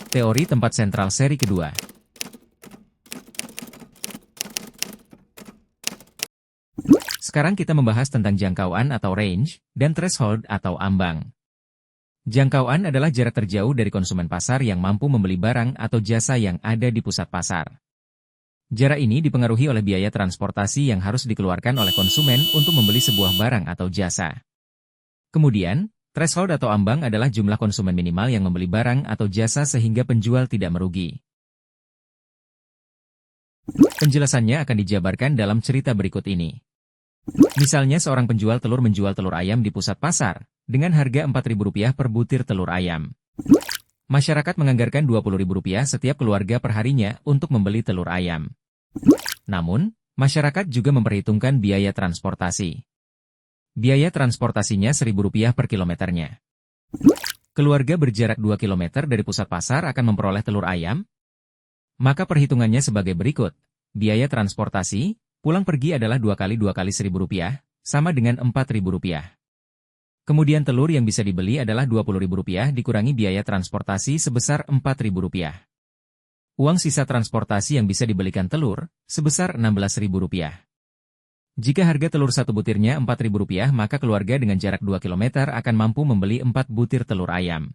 Teori tempat sentral seri kedua. Sekarang kita membahas tentang jangkauan atau range, dan threshold atau ambang. Jangkauan adalah jarak terjauh dari konsumen pasar yang mampu membeli barang atau jasa yang ada di pusat pasar. Jarak ini dipengaruhi oleh biaya transportasi yang harus dikeluarkan oleh konsumen untuk membeli sebuah barang atau jasa. Kemudian, threshold atau ambang adalah jumlah konsumen minimal yang membeli barang atau jasa sehingga penjual tidak merugi. Penjelasannya akan dijabarkan dalam cerita berikut ini. Misalnya seorang penjual telur menjual telur ayam di pusat pasar, dengan harga Rp4.000 per butir telur ayam. Masyarakat menganggarkan Rp20.000 setiap keluarga perharinya untuk membeli telur ayam. Namun, masyarakat juga memperhitungkan biaya transportasi. Biaya transportasinya Rp1.000 per kilometernya. Keluarga berjarak 2 km dari pusat pasar akan memperoleh telur ayam? Maka perhitungannya sebagai berikut. Biaya transportasi, pulang pergi adalah 2 kali Rp1.000, sama dengan Rp4.000. Kemudian telur yang bisa dibeli adalah Rp20.000 dikurangi biaya transportasi sebesar Rp4.000. Uang sisa transportasi yang bisa dibelikan telur, sebesar Rp16.000. Jika harga telur satu butirnya Rp4.000, maka keluarga dengan jarak 2 km akan mampu membeli 4 butir telur ayam.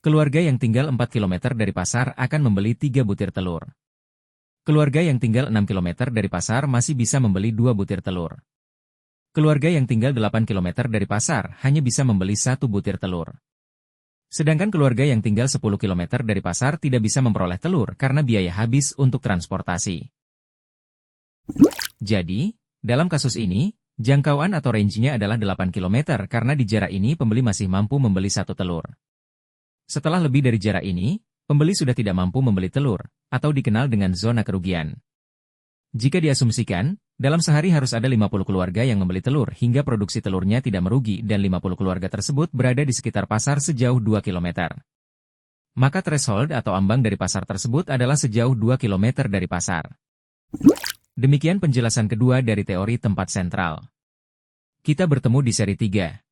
Keluarga yang tinggal 4 km dari pasar akan membeli 3 butir telur. Keluarga yang tinggal 6 km dari pasar masih bisa membeli 2 butir telur. Keluarga yang tinggal 8 km dari pasar hanya bisa membeli 1 butir telur. Sedangkan keluarga yang tinggal 10 km dari pasar tidak bisa memperoleh telur karena biaya habis untuk transportasi. Jadi, dalam kasus ini, jangkauan atau range-nya adalah 8 km karena di jarak ini pembeli masih mampu membeli 1 telur. Setelah lebih dari jarak ini, pembeli sudah tidak mampu membeli telur, atau dikenal dengan zona kerugian. Jika diasumsikan, dalam sehari harus ada 50 keluarga yang membeli telur hingga produksi telurnya tidak merugi dan 50 keluarga tersebut berada di sekitar pasar sejauh 2 km. Maka threshold atau ambang dari pasar tersebut adalah sejauh 2 km dari pasar. Demikian penjelasan kedua dari teori tempat sentral. Kita bertemu di seri 3.